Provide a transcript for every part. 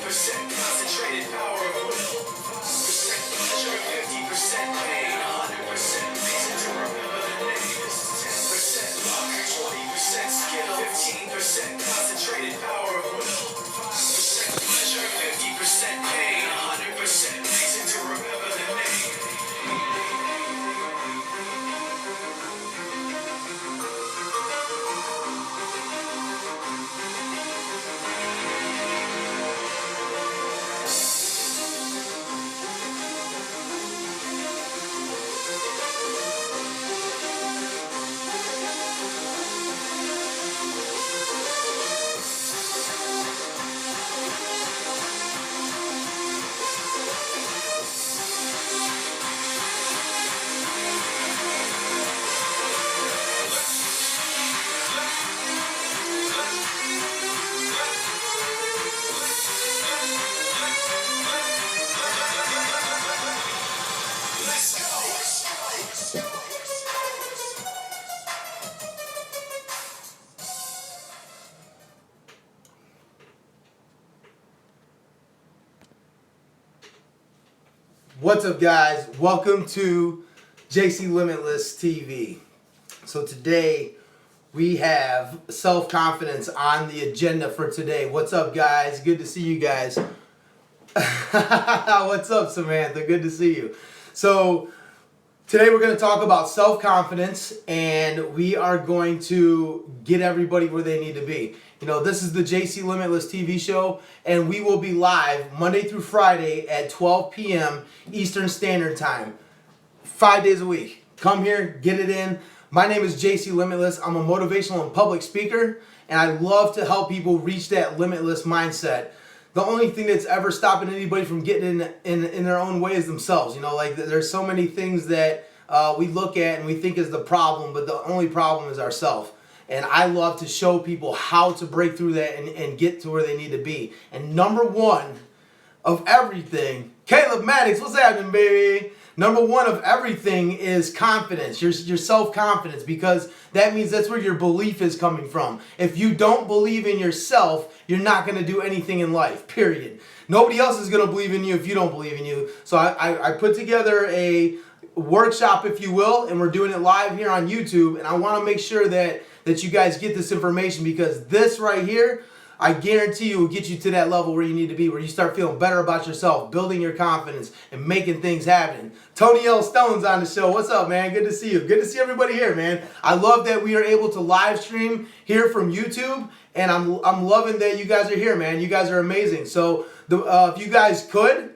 concentrated power of will. Percent pleasure, 50% pain, 100% reason to remember the name. 10% luck, 20% skill, 15% concentrated power of will. Percent pleasure, 50% pain, 100% reason to remember the name. What's up, guys? Welcome to JC Limitless TV. So today we have self-confidence on the agenda for today. What's up, guys? Good to see you guys. What's up, Samantha? Good to see you. So today we're going to talk about self-confidence, and we are going to get everybody where they need to be. You know, this is the JC Limitless TV show, and we will be live Monday through Friday at 12 p.m. Eastern Standard Time, 5 days a week. Come here, get it in. My name is JC Limitless. I'm a motivational and public speaker, and I love to help people reach that limitless mindset. The only thing that's ever stopping anybody from getting in their own way is themselves. You know, like there's so many things that we look at and we think is the problem, but the only problem is ourselves. And I love to show people how to break through that and get to where they need to be. And number one of everything, Caleb Maddox, what's happening, baby? Number one of everything is confidence, your self-confidence, because that means that's where your belief is coming from. If you don't believe in yourself, you're not going to do anything in life, period. Nobody else is going to believe in you if you don't believe in you. So I put together a workshop, if you will, and we're doing it live here on YouTube. And I want to make sure that you guys get this information, because this right here, I guarantee you will get you to that level where you need to be, where you start feeling better about yourself, building your confidence, and making things happen. Tony L. Stone's on the show. What's up, man? Good to see you. Good to see everybody here, man. I love that we are able to live stream here from YouTube, and I'm loving that you guys are here, man. You guys are amazing. So if you guys could,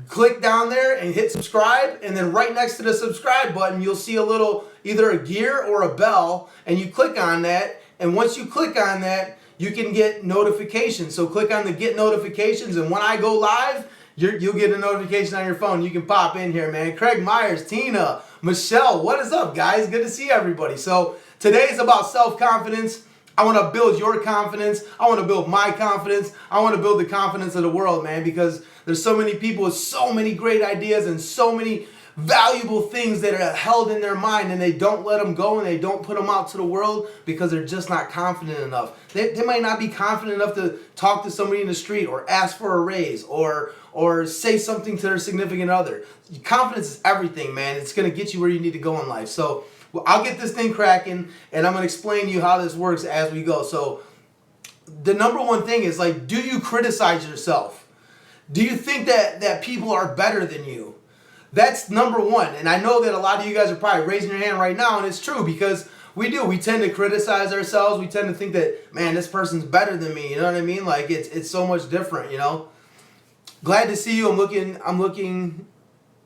click down there and hit subscribe, and then right next to the subscribe button you'll see a little, either a gear or a bell, and you click on that, and once you click on that you can get notifications. So click on the get notifications, and when I go live you'll get a notification on your phone. You can pop in here, man. Craig Myers, Tina, Michelle, what is up, guys? Good to see everybody. So today is about self-confidence. I want to build your confidence. I want to build my confidence. I want to build the confidence of the world, man, because there's so many people with so many great ideas and so many valuable things that are held in their mind, and they don't let them go and they don't put them out to the world because they're just not confident enough. They might not be confident enough to talk to somebody in the street or ask for a raise or say something to their significant other. Confidence is everything, man. It's going to get you where you need to go in life. So I'll get this thing cracking, and I'm going to explain to you how this works as we go. So the number one thing is, like, do you criticize yourself? Do you think that people are better than you? That's number one. And I know that a lot of you guys are probably raising your hand right now, and it's true, because we do. We tend to criticize ourselves. We tend to think that, man, this person's better than me. You know what I mean? Like, it's so much different, you know? Glad to see you. I'm looking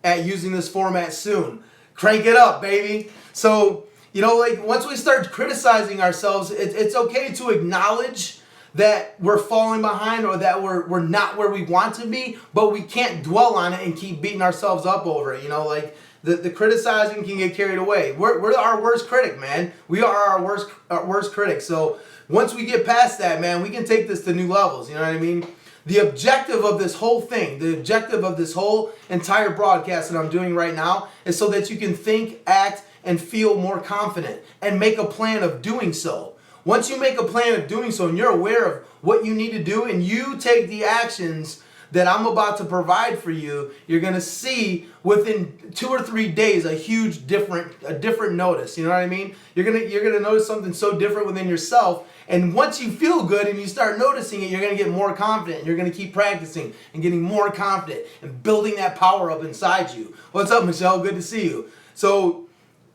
at using this format soon. Crank it up, baby. So, you know, like, once we start criticizing ourselves, it's okay to acknowledge that we're falling behind or that we're not where we want to be, but we can't dwell on it and keep beating ourselves up over it. You know, like, the criticizing can get carried away. We're our worst critic, man. We are our worst critic. So once we get past that, man, we can take this to new levels. You know what I mean? The objective of this whole thing, the objective of this whole entire broadcast that I'm doing right now is so that you can think, act, and feel more confident and make a plan of doing so. once you make a plan of doing so and you're aware of what you need to do and you take the actions that I'm about to provide for you, you're gonna see within 2 or 3 days a different notice. You know what I mean? You're gonna notice something so different within yourself. And once you feel good and you start noticing it, you're gonna get more confident. You're gonna keep practicing and getting more confident and building that power up inside you. What's up, Michelle? Good to see you. So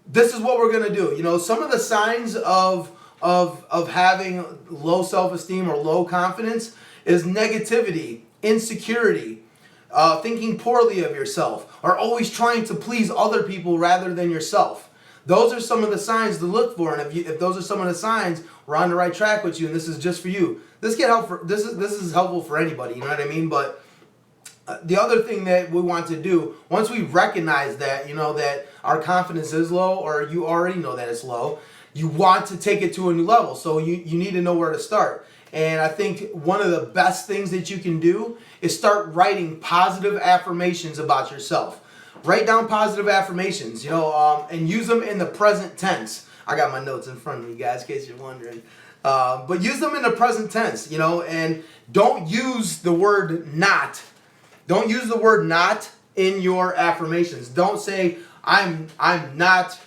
this is what we're gonna do. You know, some of the signs of having low self-esteem or low confidence is negativity, insecurity, thinking poorly of yourself, or always trying to please other people rather than yourself. Those are some of the signs to look for, and if those are some of the signs, we're on the right track with you, and this is just for you. This is helpful for anybody, you know what I mean? But the other thing that we want to do, once we recognize that, you know, that our confidence is low, or you already know that it's low, you want to take it to a new level. So you need to know where to start. And I think one of the best things that you can do is start writing positive affirmations about yourself. Write down positive affirmations, you know, and use them in the present tense. I got my notes in front of me, guys, in case you're wondering. But use them in the present tense, you know, and don't use the word not. Don't use the word not in your affirmations. Don't say, I'm not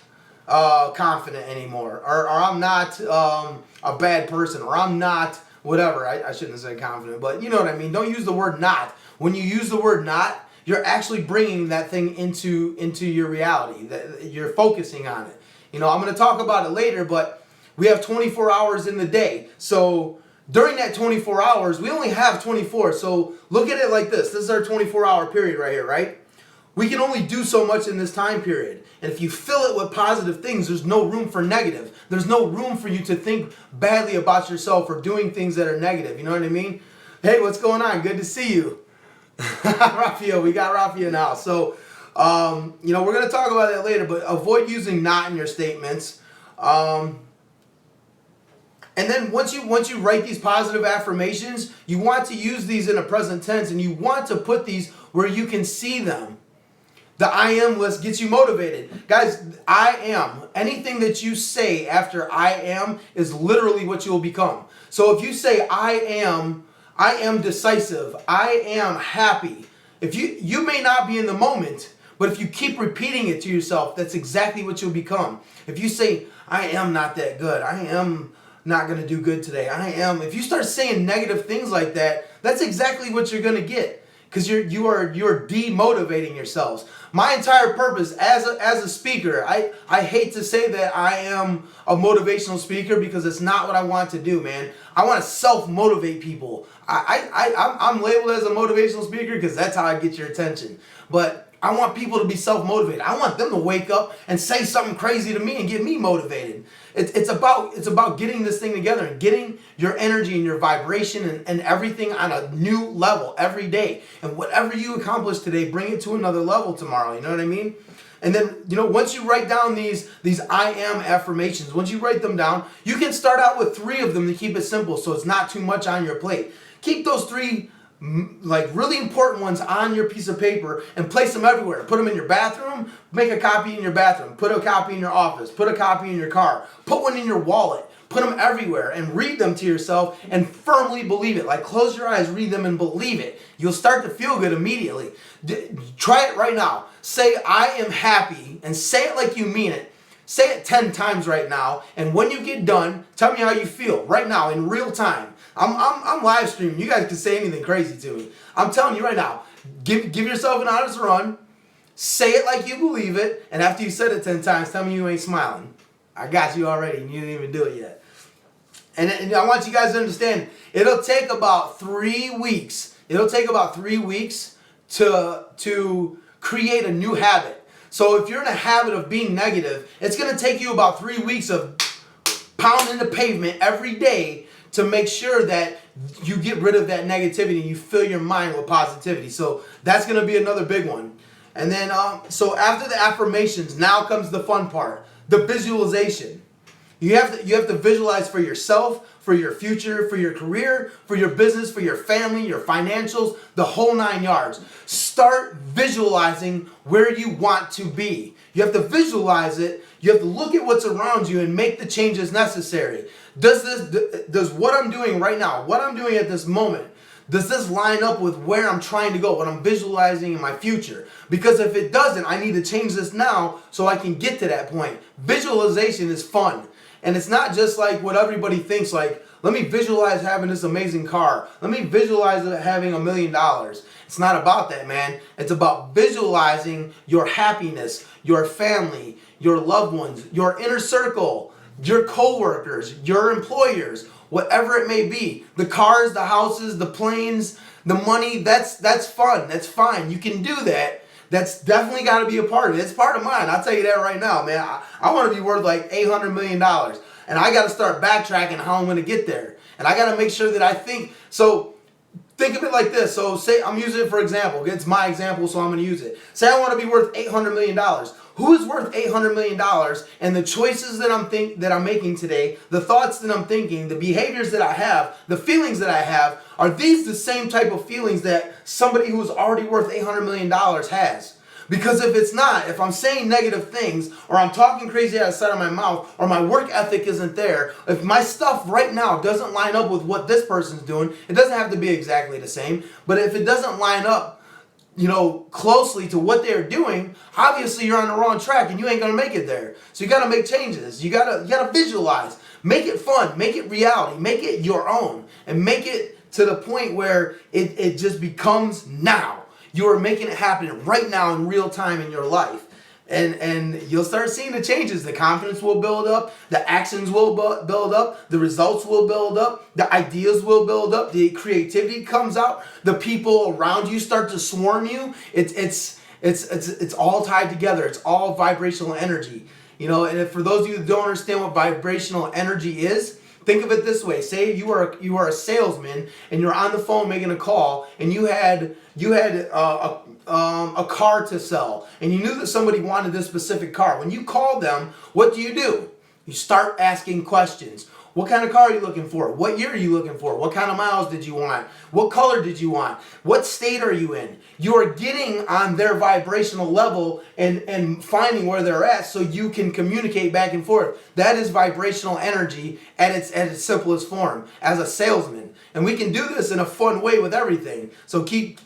confident anymore, or I'm not a bad person, or I'm not whatever. I shouldn't have said confident, but you know what I mean. Don't use the word not. When you use the word not, you're actually bringing that thing into your reality. That you're focusing on it. You know, I'm going to talk about it later, but we have 24 hours in the day. So during that 24 hours, we only have 24. So look at it like this. This is our 24-hour period right here, right? We can only do so much in this time period. And if you fill it with positive things, there's no room for negative. There's no room for you to think badly about yourself or doing things that are negative. You know what I mean? Hey, what's going on? Good to see you. Raphael, we got Raphael now. So, you know, we're going to talk about that later, but avoid using not in your statements. And then once you write these positive affirmations, you want to use these in a present tense, and you want to put these where you can see them. The I am list gets you motivated. Guys, I am. Anything that you say after I am is literally what you will become. So if you say I am decisive, I am happy. If you may not be in the moment, but if you keep repeating it to yourself, that's exactly what you'll become. If you say I am not that good, I am not going to do good today, if you start saying negative things like that, that's exactly what you're going to get. Because you're demotivating yourselves. My entire purpose as a speaker, I hate to say that I am a motivational speaker because it's not what I want to do, man. I want to self-motivate people. I'm labeled as a motivational speaker because that's how I get your attention. But I want people to be self-motivated. I want them to wake up and say something crazy to me and get me motivated. It's about getting this thing together and getting your energy and your vibration and everything on a new level every day. And whatever you accomplish today, bring it to another level tomorrow. You know what I mean? And then, you know, once you write down these I am affirmations, once you write them down, you can start out with 3 of them to keep it simple so it's not too much on your plate. Keep those 3 like really important ones on your piece of paper and place them everywhere. Put them in your bathroom, make a copy in your bathroom, put a copy in your office, put a copy in your car, put one in your wallet, put them everywhere and read them to yourself and firmly believe it. Like close your eyes, read them and believe it. You'll start to feel good immediately. Try it right now. Say I am happy and say it like you mean it. Say it 10 times right now, and when you get done, tell me how you feel right now in real time. I'm live streaming. You guys can say anything crazy to me. I'm telling you right now. Give yourself an honest run. Say it like you believe it, and after you said it 10 times, tell me you ain't smiling. I got you already, and you didn't even do it yet. And I want you guys to understand, it'll take about 3 weeks. It'll take about 3 weeks to create a new habit. So if you're in a habit of being negative, it's going to take you about 3 weeks of pounding the pavement every day to make sure that you get rid of that negativity and you fill your mind with positivity. So that's going to be another big one. And then, so after the affirmations, now comes the fun part, the visualization. You have to visualize for yourself, for your future, for your career, for your business, for your family, your financials, the whole 9 yards. Start visualizing where you want to be. You have to visualize it. You have to look at what's around you and make the changes necessary. Does what I'm doing right now, what I'm doing at this moment, does this line up with where I'm trying to go, what I'm visualizing in my future? Because if it doesn't, I need to change this now so I can get to that point. Visualization is fun. And it's not just like what everybody thinks, like, let me visualize having this amazing car. Let me visualize having $1 million. It's not about that, man. It's about visualizing your happiness, your family, your loved ones, your inner circle, your coworkers, your employers, whatever it may be. The cars, the houses, the planes, the money, that's fun. That's fine. You can do that. That's definitely got to be a part of it. It's part of mine. I'll tell you that right now, man. I want to be worth like $800 million. And I got to start backtracking how I'm going to get there. And I got to make sure that I think. So think of it like this. So say I'm using it for example. It's my example, so I'm going to use it. Say I want to be worth $800 million. Who is worth $800 million? And the choices that I'm making today, the thoughts that I'm thinking, the behaviors that I have, the feelings that I have, are these the same type of feelings that somebody who's already worth $800 million has? Because if it's not, if I'm saying negative things, or I'm talking crazy out of the side of my mouth, or my work ethic isn't there, if my stuff right now doesn't line up with what this person's doing, it doesn't have to be exactly the same, but if it doesn't line up, closely to what they're doing, obviously you're on the wrong track and you ain't gonna make it there. So you gotta make changes. You gotta visualize. Make it fun. Make it reality. Make it your own. And make it to the point where it just becomes now. You are making it happen right now in real time in your life. And you'll start seeing the changes. The confidence will build up. The actions will build up. The results will build up. The ideas will build up. The creativity comes out. The people around you start to swarm you. It's all tied together. It's all vibrational energy. And if for those of you that don't understand what vibrational energy is, think of it this way. Say you are a salesman and you're on the phone making a call and you had a car to sell and you knew that somebody wanted this specific car. When you call them, what do? You start asking questions. What kind of car are you looking for? What year are you looking for? What kind of miles did you want? What color did you want? What state are you in? You are getting on their vibrational level and finding where they're at so you can communicate back and forth. That is vibrational energy at its simplest form as a salesman. And we can do this in a fun way with everything. So keep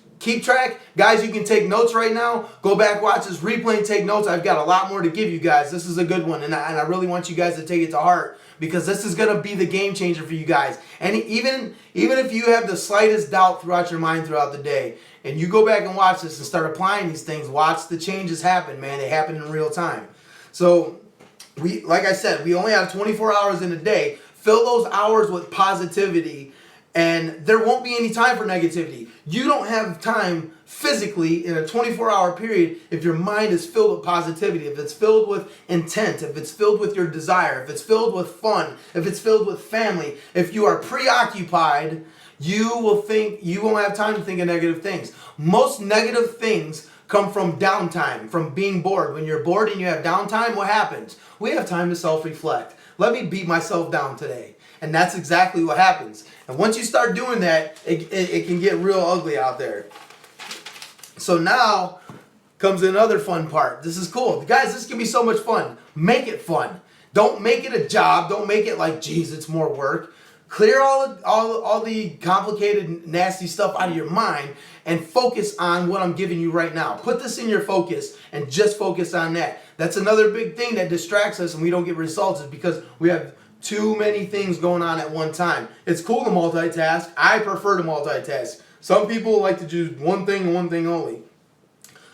track. Guys, you can take notes right now. Go back, watch this replay and take notes. I've got a lot more to give you guys. This is a good one. And I really want you guys to take it to heart, because this is going to be the game changer for you guys. And even if you have the slightest doubt throughout your mind throughout the day, and you go back and watch this and start applying these things, watch the changes happen, man. They happen in real time. So, like I said, we only have 24 hours in a day. Fill those hours with positivity, and there won't be any time for negativity. You don't have time physically in a 24-hour period if your mind is filled with positivity, if it's filled with intent, if it's filled with your desire, if it's filled with fun, if it's filled with family. If you are preoccupied, you won't have time to think of negative things. Most negative things come from downtime, from being bored. When you're bored and you have downtime, what happens? We have time to self-reflect. Let me beat myself down today. And that's exactly what happens. And once you start doing that, it can get real ugly out there. So now comes another fun part. This is cool. Guys, this can be so much fun. Make it fun. Don't make it a job. Don't make it like, geez, it's more work. Clear all the complicated, nasty stuff out of your mind and focus on what I'm giving you right now. Put this in your focus and just focus on that. That's another big thing that distracts us and we don't get results, is because we have too many things going on at one time. It's cool to multitask. I prefer to multitask. Some people like to do one thing and one thing only.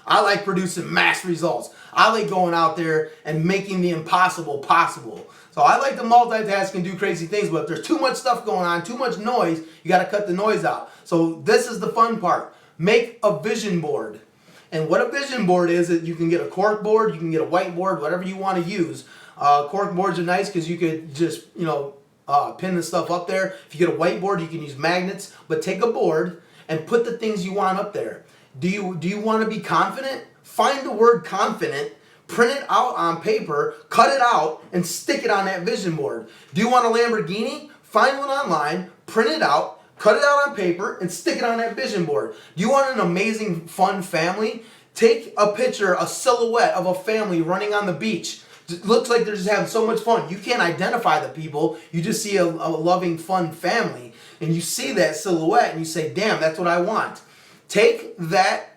I like producing mass results. I like going out there and making the impossible possible. So I like to multitask and do crazy things, but if there's too much stuff going on, too much noise, you got to cut the noise out. So this is the fun part. Make a vision board. And what a vision board is you can get a cork board, you can get a whiteboard, whatever you want to use. Cork boards are nice because you could just, pin the stuff up there. If you get a whiteboard, you can use magnets. But take a board and put the things you want up there. Do you want to be confident? Find the word confident, print it out on paper, cut it out, and stick it on that vision board. Do you want a Lamborghini? find one online, print it out, cut it out on paper, and stick it on that vision board. You want an amazing, fun family? Take a picture, a silhouette of a family running on the beach. It looks like they're just having so much fun. You can't identify the people. You just see a loving, fun family. And you see that silhouette and you say, damn, that's what I want. Take that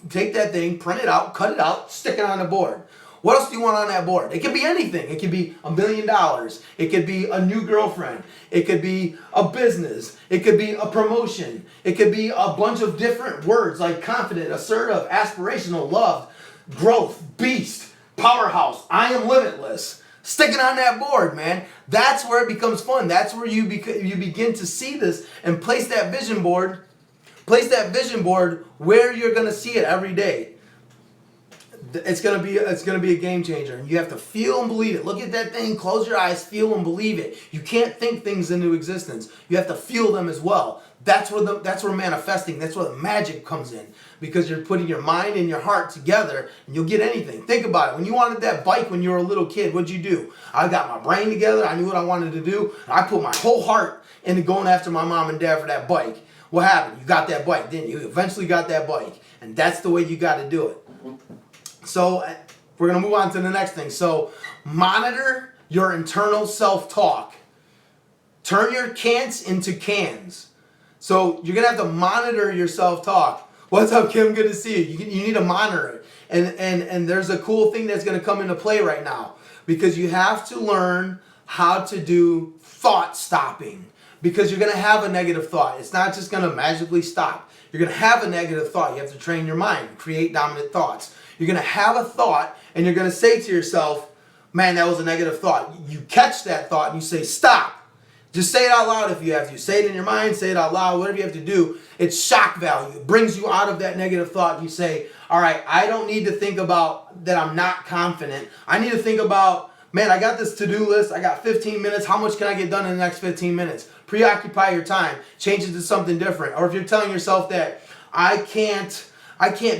thing, print it out, cut it out, stick it on the board. What else do you want on that board? It could be anything. It could be $1 million. It could be a new girlfriend. It could be a business. It could be a promotion. It could be a bunch of different words like confident, assertive, aspirational, loved, growth, beast, powerhouse, I am limitless. Stick it on that board, man. That's where it becomes fun. That's where you begin to see this and place that vision board. Place that vision board where you're going to see it every day. It's gonna be a game changer, and you have to feel and believe it. Look at that thing, close your eyes, feel and believe it. You can't think things into existence. You have to feel them as well. That's where manifesting, that's where the magic comes in, because you're putting your mind and your heart together, and you'll get anything. Think about it. When you wanted that bike when you were a little kid, what'd you do? I got my brain together. I knew what I wanted to do. I put my whole heart into going after my mom and dad for that bike. What happened? You got that bike, didn't you? You eventually got that bike, and that's the way you got to do it. So we're going to move on to the next thing. So monitor your internal self-talk. Turn your can'ts into cans. So you're going to have to monitor your self-talk. What's up, Kim? Good to see you. You need to monitor it. And there's a cool thing that's going to come into play right now, because you have to learn how to do thought stopping, because you're going to have a negative thought. It's not just going to magically stop. You're going to have a negative thought. You have to train your mind, create dominant thoughts. You're going to have a thought, and you're going to say to yourself, man, that was a negative thought. You catch that thought, and you say, stop. Just say it out loud if you have to. Say it in your mind, say it out loud, whatever you have to do. It's shock value. It brings you out of that negative thought, and you say, all right, I don't need to think about that I'm not confident. I need to think about, man, I got this to-do list. I got 15 minutes. How much can I get done in the next 15 minutes? Preoccupy your time. Change it to something different. Or if you're telling yourself that I can't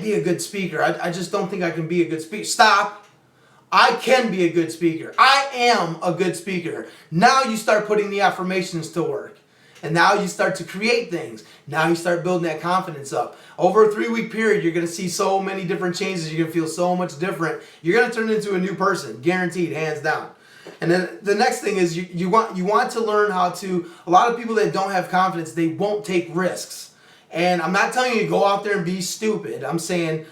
be a good speaker. I just don't think I can be a good speaker. Stop. I can be a good speaker. I am a good speaker. Now you start putting the affirmations to work. And now you start to create things. Now you start building that confidence up. Over a 3-week period, you're going to see so many different changes. You're going to feel so much different. You're going to turn into a new person. Guaranteed, hands down. And then the next thing is you want to learn how to, a lot of people that don't have confidence, they won't take risks. And I'm not telling you to go out there and be stupid. I'm saying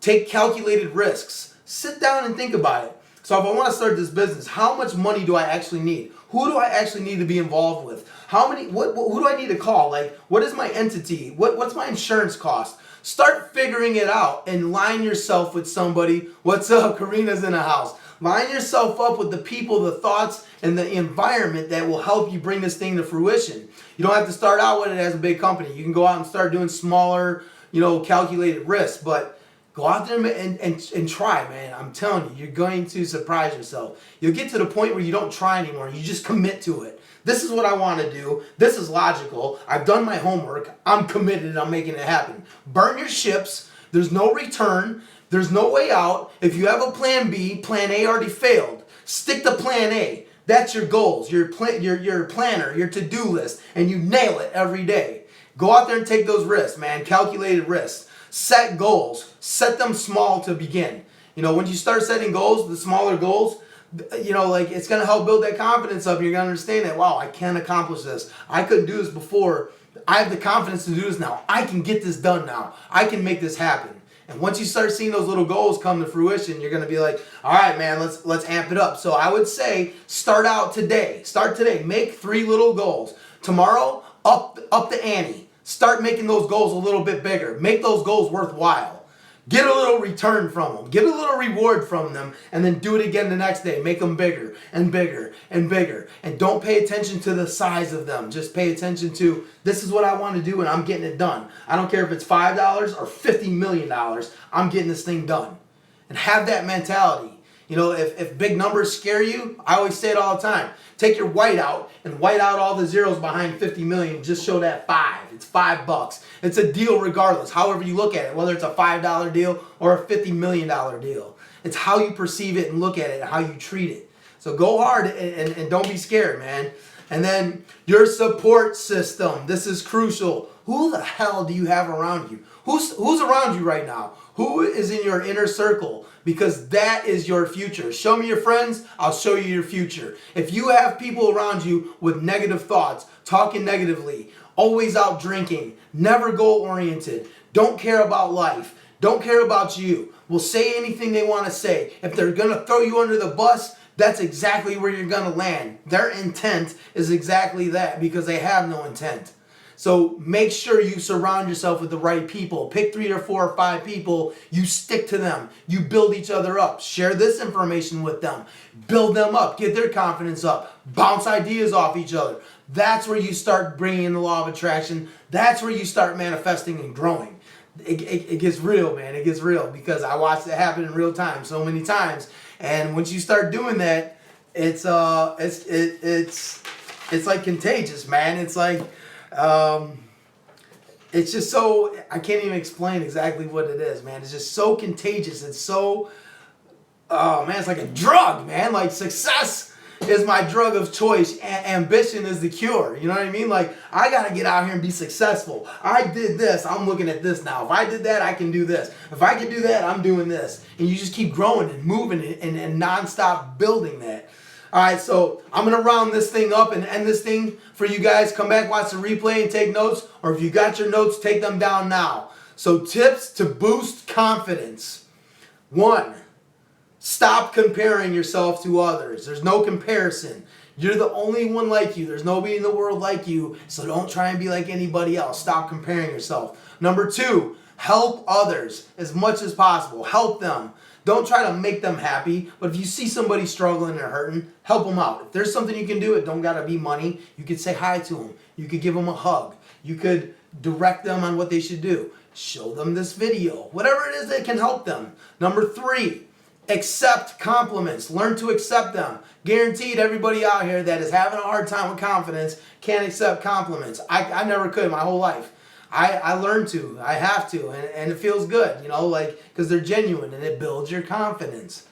take calculated risks. Sit down and think about it. So if I want to start this business, how much money do I actually need? Who do I actually need to be involved with? Who do I need to call? Like, what is my entity? What's my insurance cost? Start figuring it out and line yourself with somebody. What's up? Karina's in the house. Line yourself up with the people, the thoughts, and the environment that will help you bring this thing to fruition. You don't have to start out with it as a big company. You can go out and start doing smaller, calculated risks, but go out there and try, man. I'm telling you, you're going to surprise yourself. You'll get to the point where you don't try anymore. You just commit to it. This is what I want to do. This is logical. I've done my homework. I'm committed. I'm making it happen. Burn your ships. There's no return. There's no way out. If you have a plan B, plan A already failed. Stick to plan A. That's your goals, your planner, your to-do list, and you nail it every day. Go out there and take those risks, man. Calculated risks. Set goals. Set them small to begin. When you start setting goals, the smaller goals, it's going to help build that confidence up. You're going to understand that, wow, I can accomplish this. I couldn't do this before. I have the confidence to do this now. I can get this done now. I can make this happen. And once you start seeing those little goals come to fruition, you're going to be like, all right, man, let's amp it up. So I would say start out today. Start today. Make 3 little goals. Tomorrow, up the ante. Start making those goals a little bit bigger. Make those goals worthwhile. Get a little return from them. Get a little reward from them. And then do it again the next day. Make them bigger and bigger and bigger. And don't pay attention to the size of them. Just pay attention to, this is what I want to do and I'm getting it done. I don't care if it's $5 or $50 million. I'm getting this thing done. And have that mentality. If big numbers scare you, I always say it all the time. Take your white out and white out all the zeros behind 50 million. Just show that 5. It's $5. It's a deal regardless, however you look at it, whether it's a $5 deal or a $50 million deal. It's how you perceive it and look at it and how you treat it. So go hard and don't be scared, man. And then your support system. This is crucial. Who the hell do you have around you? Who's around you right now? Who is in your inner circle? Because that is your future. Show me your friends, I'll show you your future. If you have people around you with negative thoughts, talking negatively, always out drinking, never goal oriented, don't care about life, don't care about you, will say anything they want to say. If they're going to throw you under the bus, that's exactly where you're going to land. Their intent is exactly that because they have no intent. So make sure you surround yourself with the right people. Pick 3 or 4 or 5 people. You stick to them. You build each other up. Share this information with them. Build them up. Get their confidence up. Bounce ideas off each other. That's where you start bringing in the law of attraction. That's where you start manifesting and growing. It gets real, man. It gets real because I watched it happen in real time so many times. And once you start doing that, it's like contagious, man. It's like it's just so, I can't even explain exactly what it is, man. It's just so contagious. It's so, oh man, it's like a drug, man. Like success is my drug of choice. Ambition is the cure. You know what I mean? Like I got to get out here and be successful. I did this. I'm looking at this now. If I did that, I can do this. If I can do that, I'm doing this. And you just keep growing and moving and nonstop building that. All right, so I'm going to round this thing up and end this thing for you guys. Come back, watch the replay, and take notes. Or if you got your notes, take them down now. So tips to boost confidence. 1, stop comparing yourself to others. There's no comparison. You're the only one like you. There's nobody in the world like you. So don't try and be like anybody else. Stop comparing yourself. Number 2, help others as much as possible. Help them. Don't try to make them happy, but if you see somebody struggling or hurting, help them out. If there's something you can do, it don't got to be money. You could say hi to them. You could give them a hug. You could direct them on what they should do. Show them this video. Whatever it is that can help them. Number 3, accept compliments. Learn to accept them. Guaranteed everybody out here that is having a hard time with confidence can't accept compliments. I never could my whole life. I learned to. I have to. And it feels good, you know, like, because they're genuine and it builds your confidence.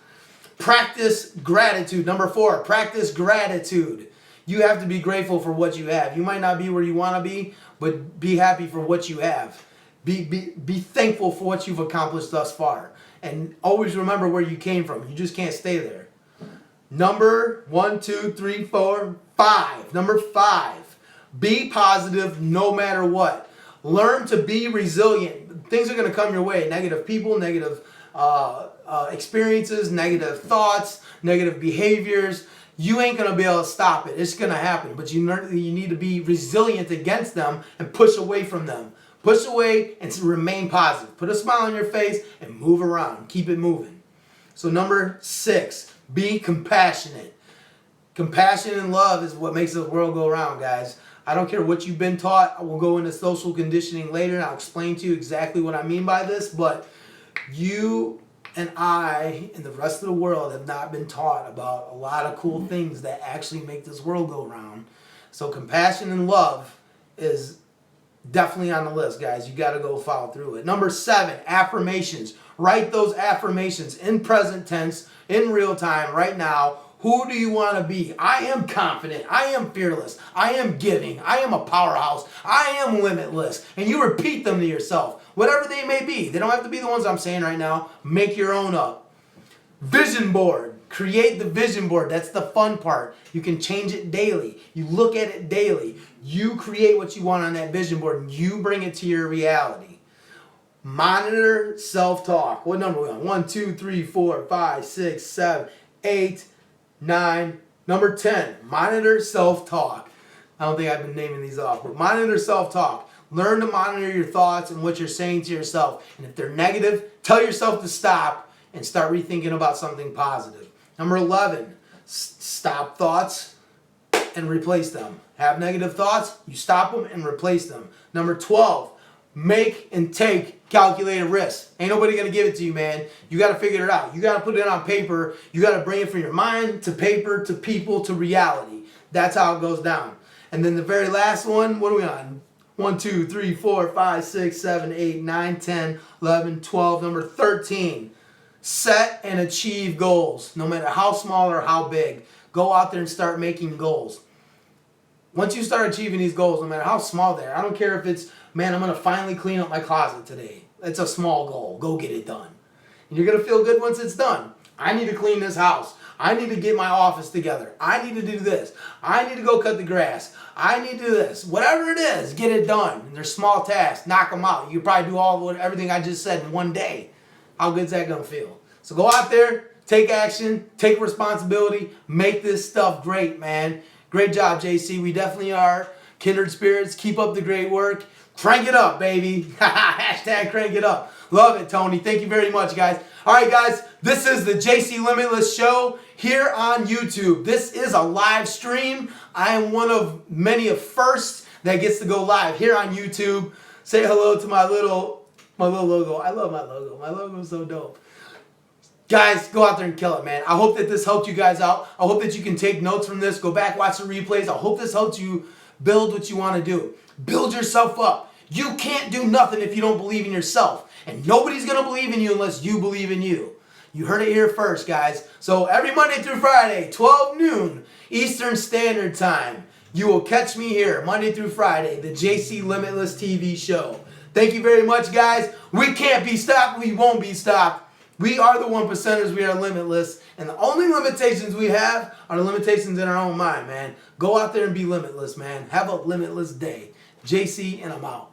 Practice gratitude. Number 4, practice gratitude. You have to be grateful for what you have. You might not be where you want to be, but be happy for what you have. Be thankful for what you've accomplished thus far. And always remember where you came from. You just can't stay there. Number 1, 2, 3, 4, 5. Number 5, be positive no matter what. Learn to be resilient. Things are going to come your way. Negative people, negative experiences, negative thoughts, negative behaviors. You ain't going to be able to stop it. It's going to happen. But you need to be resilient against them and push away from them. Push away and remain positive. Put a smile on your face and move around. Keep it moving. So number 6, be compassionate. Compassion and love is what makes the world go around, guys. I don't care what you've been taught. We'll go into social conditioning later and I'll explain to you exactly what I mean by this. But you and I and the rest of the world have not been taught about a lot of cool things that actually make this world go round. So compassion and love is definitely on the list, guys. You got to go follow through it. Number 7, affirmations. Write those affirmations in present tense, in real time, right now. Who do you want to be? I am confident. I am fearless. I am giving. I am a powerhouse. I am limitless. And you repeat them to yourself, whatever they may be. They don't have to be the ones I'm saying right now. Make your own up. Vision board. Create the vision board. That's the fun part. You can change it daily. You look at it daily. You create what you want on that vision board and you bring it to your reality. Monitor self-talk. What number are we on? 1, 2, 3, 4, 5, 6, 7, 8, 9. Number 10, monitor self-talk. I don't think I've been naming these off, but monitor self-talk. Learn to monitor your thoughts and what you're saying to yourself. And if they're negative, tell yourself to stop and start rethinking about something positive. Number 11, stop thoughts and replace them. Have negative thoughts, you stop them and replace them. Number 12, make and take calculated risks. Ain't nobody going to give it to you, man. You got to figure it out. You got to put it on paper. You got to bring it from your mind to paper to people to reality. That's how it goes down. And then the very last one, what are we on? 1, 2, 3, 4, 5, 6, 7, 8, 9, 10, 11, 12. Number 13, set and achieve goals. No matter how small or how big. Go out there and start making goals. Once you start achieving these goals, no matter how small they are, I don't care if it's, man, I'm going to finally clean up my closet today. It's a small goal. Go get it done. And you're going to feel good once it's done. I need to clean this house. I need to get my office together. I need to do this. I need to go cut the grass. I need to do this. Whatever it is, get it done. And they're small tasks. Knock them out. You can probably do everything I just said in one day. How good's that going to feel? So go out there, take action, take responsibility, make this stuff great, man. Great job, JC. We definitely are kindred spirits. Keep up the great work. Crank it up, baby. Hashtag crank it up. Love it, Tony. Thank you very much, guys. All right, guys. This is the JC Limitless show here on YouTube. This is a live stream. I am one of many of first that gets to go live here on YouTube. Say hello to my little logo. I love my logo. My logo is so dope. Guys, go out there and kill it, man. I hope that this helped you guys out. I hope that you can take notes from this. Go back, watch the replays. I hope this helps you build what you want to do. Build yourself up. You can't do nothing if you don't believe in yourself. And nobody's going to believe in you unless you believe in you. You heard it here first, guys. So every Monday through Friday, 12 noon Eastern Standard Time, you will catch me here Monday through Friday, the JC Limitless TV show. Thank you very much, guys. We can't be stopped. We won't be stopped. We are the 1%ers. We are limitless. And the only limitations we have are the limitations in our own mind, man. Go out there and be limitless, man. Have a limitless day. JC, and I'm out.